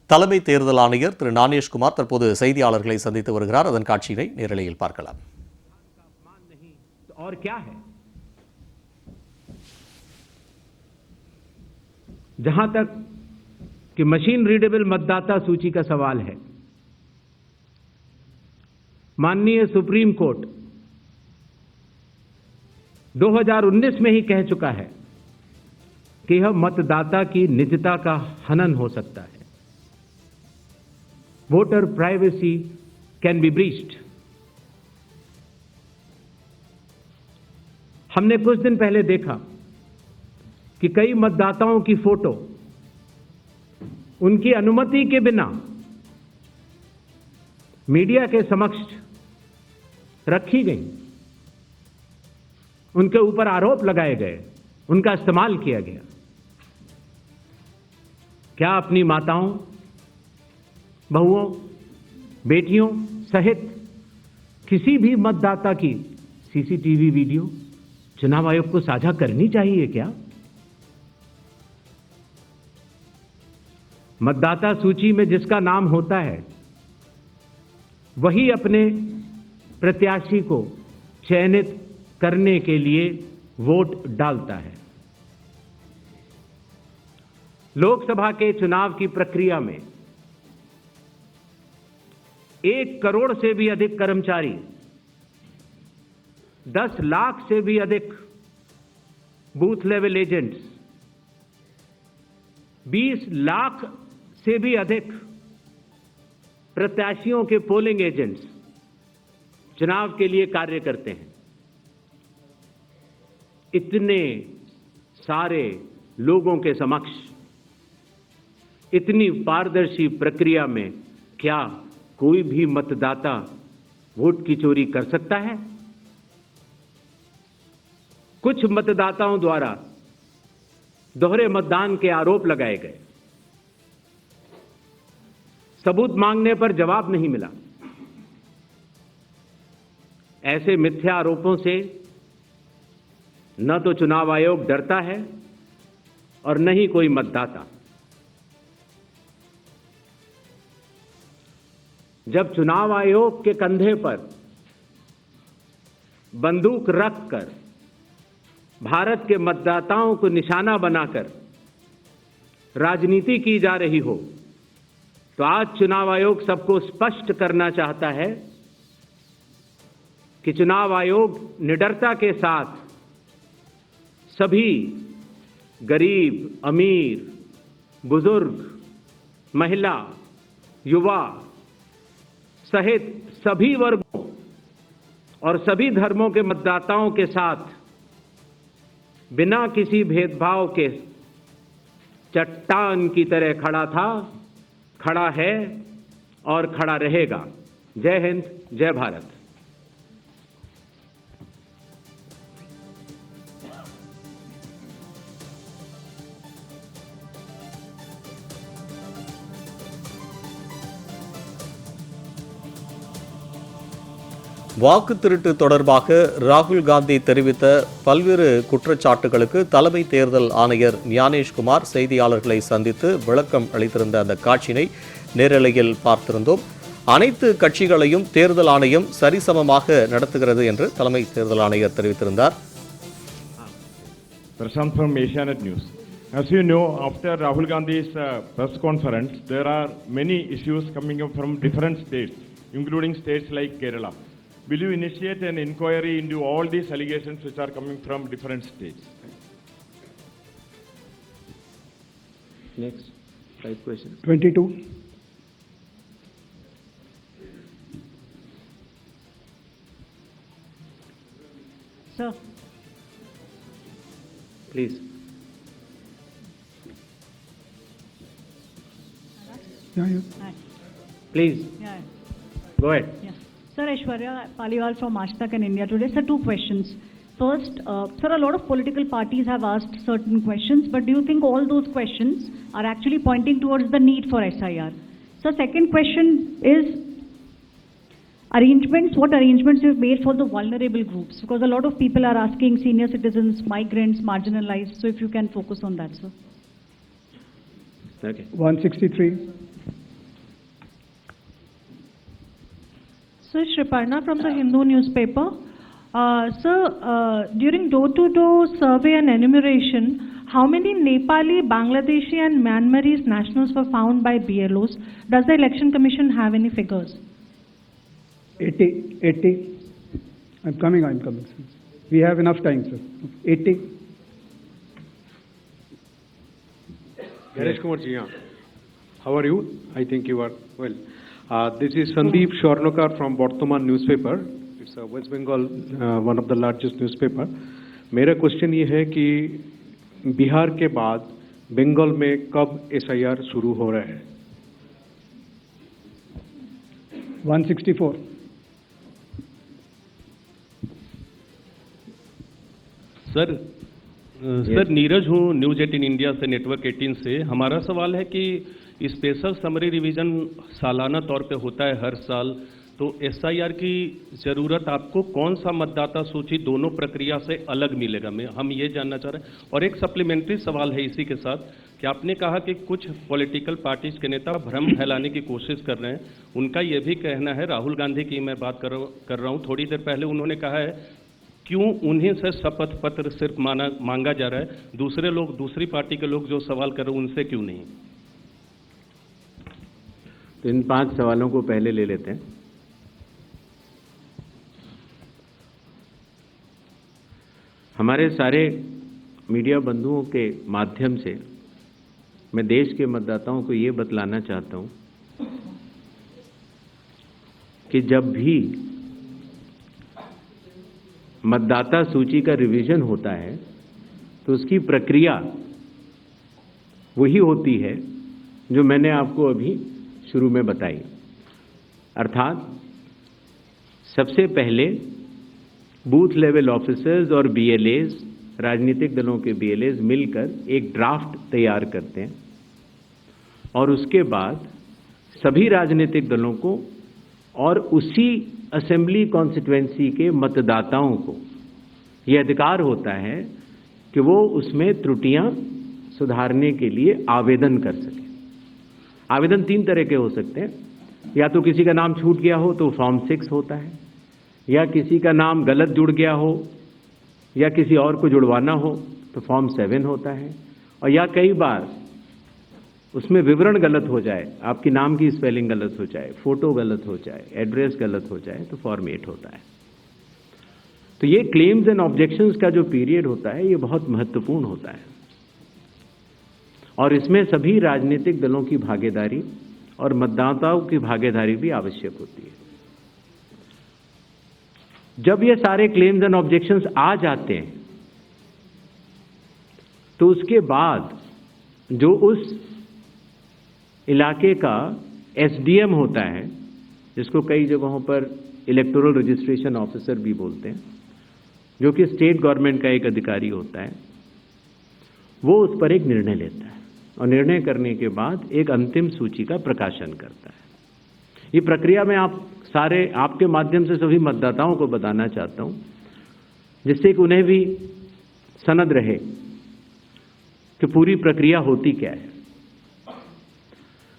தலைமை தேர்தல் ஆணையர் திரு ஞானேஷ்குமார் தற்போது செய்தியாளர்களை சந்தித்து வருகிறார். அதன் காட்சியினை நேரலையில் பார்க்கலாம். और क्या है, जहां तक कि मशीन रीडेबल मतदाता सूची का सवाल है, माननीय सुप्रीम कोर्ट 2019 में ही कह चुका है कि यह मतदाता की निजता का हनन हो सकता है. Voter privacy can be breached. हमने कुछ दिन पहले देखा कि कई मतदाताओं की फोटो उनकी अनुमति के बिना मीडिया के समक्ष रखी गई, उनके ऊपर आरोप लगाए गए, उनका इस्तेमाल किया गया. क्या अपनी माताओं, बहुओं, बेटियों सहित किसी भी मतदाता की सीसीटीवी वीडियो चुनाव आयोग को साझा करनी चाहिए क्या? मतदाता सूची में जिसका नाम होता है वही अपने प्रत्याशी को चयनित करने के लिए वोट डालता है. लोकसभा के चुनाव की प्रक्रिया में 1 करोड़ से भी अधिक कर्मचारी, 10 लाख से भी अधिक बूथ लेवल एजेंट्स, 20 लाख से भी अधिक प्रत्याशियों के पोलिंग एजेंट्स चुनाव के लिए कार्य करते हैं. इतने सारे लोगों के समक्ष इतनी पारदर्शी प्रक्रिया में क्या कोई भी मतदाता वोट की चोरी कर सकता है? कुछ मतदाताओं द्वारा दोहरे मतदान के आरोप लगाए गए. सबूत मांगने पर जवाब नहीं मिला. ऐसे मिथ्या आरोपों से न तो चुनाव आयोग डरता है और न ही कोई मतदाता. जब चुनाव आयोग के कंधे पर बंदूक रखकर भारत के मतदाताओं को निशाना बनाकर राजनीति की जा रही हो, तो आज चुनाव आयोग सबको स्पष्ट करना चाहता है कि चुनाव आयोग निडरता के साथ सभी गरीब, अमीर, बुजुर्ग, महिला, युवा सहित सभी वर्गों और सभी धर्मों के मतदाताओं के साथ बिना किसी भेदभाव के चट्टान की तरह खड़ा था, खड़ा है और खड़ा रहेगा. जय हिंद, जय भारत. வாக்கு திருட்டு தொடர்பாக ராகுல் காந்தி தெரிவித்த பல்வேறு குற்றச்சாட்டுகளுக்கு தலைமை தேர்தல் ஆணையர் ஞானேஷ்குமார் செய்தியாளர்களை சந்தித்து விளக்கம் அளித்திருந்த அந்த காட்சியினை நேரலையில் பார்த்திருந்தோம். அனைத்து கட்சிகளையும் தேர்தல் ஆணையம் சரிசமமாக நடத்துகிறது என்று தலைமை தேர்தல் ஆணையர் தெரிவித்திருந்தார். Prashant from Asianet News. As you know, after Rahul Gandhi's press conference, there are many issues coming up from different states, including states like Kerala. Will you initiate an inquiry into all these allegations which are coming from different states? Next, 5 questions. 22. Sir. Please. Please. Yeah. Go ahead. Yeah. Sir, Aishwarya Paliwal from Aaj Tak and India Today. Sir, 2 questions. First, sir, a lot of political parties have asked certain questions, but do you think all those questions are actually pointing towards the need for SIR? So, second question is what arrangements you've made for the vulnerable groups? Because a lot of people are asking senior citizens, migrants, marginalized. So, if you can focus on that, sir. Okay. 163. Sir, Shriparna from the Hindu newspaper. Sir, during door-to-door survey and enumeration, how many Nepali, Bangladeshi and Myanmarese nationals were found by BLOs? Does the Election Commission have any figures? 80. I'm coming, sir. We have enough time, sir. 80. Ganesh Kumar ji, how are you? I think you are well. This is Sandeep Shornokar from Bardhaman newspaper. It's a West Bengal, one of the largest newspaper. मेरा question ये है कि बिहार के बाद बंगाल में कब SIR शुरू हो रहा है? 164. सर नीरज हूँ, न्यूज 18 इंडिया से, नेटवर्क 18 से। हमारा सवाल है कि स्पेशल समरी रिवीजन सालाना तौर पे होता है हर साल, तो SIR की ज़रूरत आपको कौन सा मतदाता सूची दोनों प्रक्रिया से अलग मिलेगा, हम ये जानना चाह रहे हैं। और एक सप्लीमेंट्री सवाल है इसी के साथ कि आपने कहा कि कुछ पॉलिटिकल पार्टीज के नेता भ्रम फैलाने की कोशिश कर रहे हैं। उनका ये भी कहना है, राहुल गांधी की मैं बात कर रहा हूँ, थोड़ी देर पहले उन्होंने कहा है क्यों उन्हीं से शपथ पत्र सिर्फ मांगा जा रहा है, दूसरे लोग, दूसरी पार्टी के लोग जो सवाल कर रहे हैं उनसे क्यों नहीं? तो इन 5 सवालों को पहले ले लेते हैं। हमारे सारे मीडिया बंधुओं के माध्यम से मैं देश के मतदाताओं को ये बतलाना चाहता हूं कि जब भी मतदाता सूची का रिवीजन होता है तो उसकी प्रक्रिया वही होती है जो मैंने आपको अभी शुरू में बताई। अर्थात सबसे पहले बूथ लेवल ऑफिसर्स और BLAs, राजनीतिक दलों के BLAs मिलकर एक ड्राफ्ट तैयार करते हैं और उसके बाद सभी राजनीतिक दलों को और उसी असेंबली कॉन्स्टिट्यूएंसी के मतदाताओं को यह अधिकार होता है कि वो उसमें त्रुटियां सुधारने के लिए आवेदन कर सकें। आवेदन 3 तरह के हो सकते हैं, या तो किसी का नाम छूट गया हो तो फॉर्म 6 होता है, या किसी का नाम गलत जुड़ गया हो या किसी और को जुड़वाना हो तो फॉर्म 7 होता है, और या कई बार उसमें विवरण गलत हो जाए, आपकी नाम की स्पेलिंग गलत हो जाए, फोटो गलत हो जाए, एड्रेस गलत हो जाए तो फॉर्म 8 होता है। तो ये क्लेम्स एंड ऑब्जेक्शंस का जो पीरियड होता है ये बहुत महत्वपूर्ण होता है और इसमें सभी राजनीतिक दलों की भागीदारी और मतदाताओं की भागीदारी भी आवश्यक होती है। जब ये सारे क्लेम्स एंड ऑब्जेक्शंस आ जाते हैं तो उसके बाद जो उस इलाके का SDM होता है, जिसको कई जगहों पर इलेक्टोरल रजिस्ट्रेशन ऑफिसर भी बोलते हैं, जो कि स्टेट गवर्नमेंट का एक अधिकारी होता है, वो उस पर एक निर्णय लेता है और निर्णय करने के बाद एक अंतिम सूची का प्रकाशन करता है। ये प्रक्रिया मैं आपके माध्यम से सभी मतदाताओं को बताना चाहता हूं, जिससे कि उन्हें भी सनद रहे कि पूरी प्रक्रिया होती क्या है।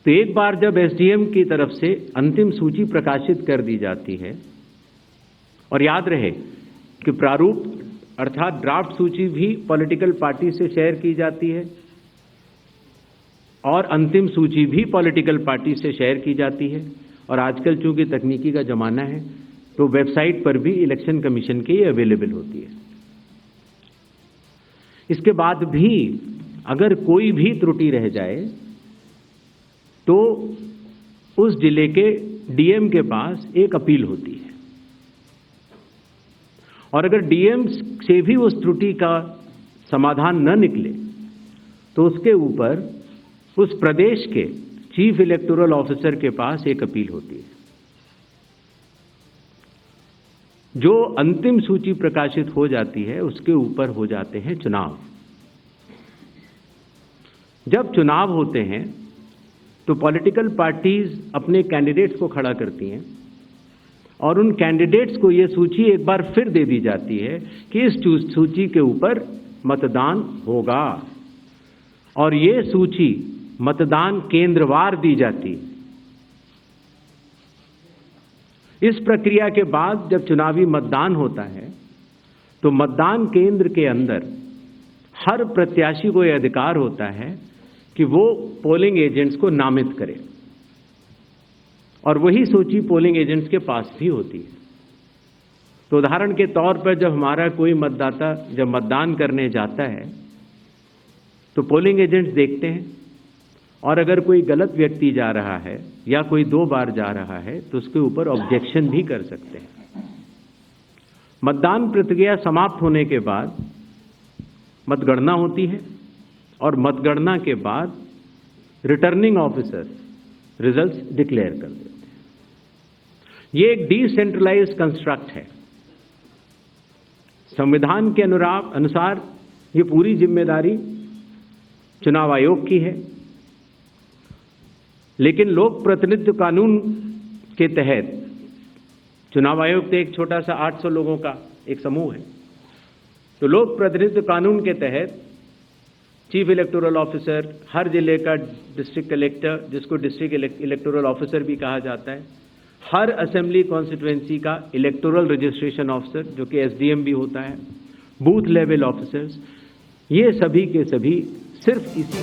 तो एक बार जब SDM की तरफ से अंतिम सूची प्रकाशित कर दी जाती है, और याद रहे कि प्रारूप अर्थात ड्राफ्ट सूची भी पॉलिटिकल पार्टी से शेयर की जाती है और अंतिम सूची भी पॉलिटिकल पार्टी से शेयर की जाती है, और आजकल चूंकि तकनीकी का जमाना है तो वेबसाइट पर भी इलेक्शन कमीशन की अवेलेबल होती है। इसके बाद भी अगर कोई भी त्रुटि रह जाए तो उस जिले के DM के पास एक अपील होती है, और अगर DM से भी उस त्रुटि का समाधान न निकले तो उसके ऊपर उस प्रदेश के चीफ इलेक्टोरल ऑफिसर के पास एक अपील होती है। जो अंतिम सूची प्रकाशित हो जाती है उसके ऊपर हो जाते हैं चुनाव। जब चुनाव होते हैं तो पॉलिटिकल पार्टीज अपने कैंडिडेट्स को खड़ा करती हैं और उन कैंडिडेट्स को यह सूची एक बार फिर दे दी जाती है कि इस सूची के ऊपर मतदान होगा, और ये सूची मतदान केंद्रवार दी जाती है। इस प्रक्रिया के बाद जब चुनावी मतदान होता है तो मतदान केंद्र के अंदर हर प्रत्याशी को यह अधिकार होता है कि वो पोलिंग एजेंट्स को नामित करे, और वही सूची पोलिंग एजेंट्स के पास भी होती है। तो उदाहरण के तौर पर जब हमारा कोई मतदाता जब मतदान करने जाता है तो पोलिंग एजेंट्स देखते हैं, और अगर कोई गलत व्यक्ति जा रहा है या कोई 2 बार जा रहा है तो उसके ऊपर ऑब्जेक्शन भी कर सकते हैं। मतदान प्रक्रिया समाप्त होने के बाद मतगणना होती है, और मतगणना के बाद रिटर्निंग ऑफिसर रिजल्ट्स डिक्लेयर कर देते हैं। ये एक डिसेंट्रलाइज्ड कंस्ट्रक्ट है। संविधान के अनुसार ये पूरी जिम्मेदारी चुनाव आयोग की है, लेकिन लोक प्रतिनिधित्व कानून के तहत चुनाव आयोग तो एक छोटा सा 800 लोगों का एक समूह है, तो लोक प्रतिनिधित्व कानून के तहत चीफ इलेक्टोरल ऑफिसर, हर जिले का डिस्ट्रिक्ट कलेक्टर, जिसको डिस्ट्रिक्ट इलेक्टोरल ऑफिसर भी कहा जाता है, हर असेंबली कॉन्स्टिट्यूएंसी का इलेक्टोरल रजिस्ट्रेशन ऑफिसर जो कि एसडीएम भी होता है, बूथ लेवल ऑफिसर्स, ये सभी के सभी सिर्फ इसी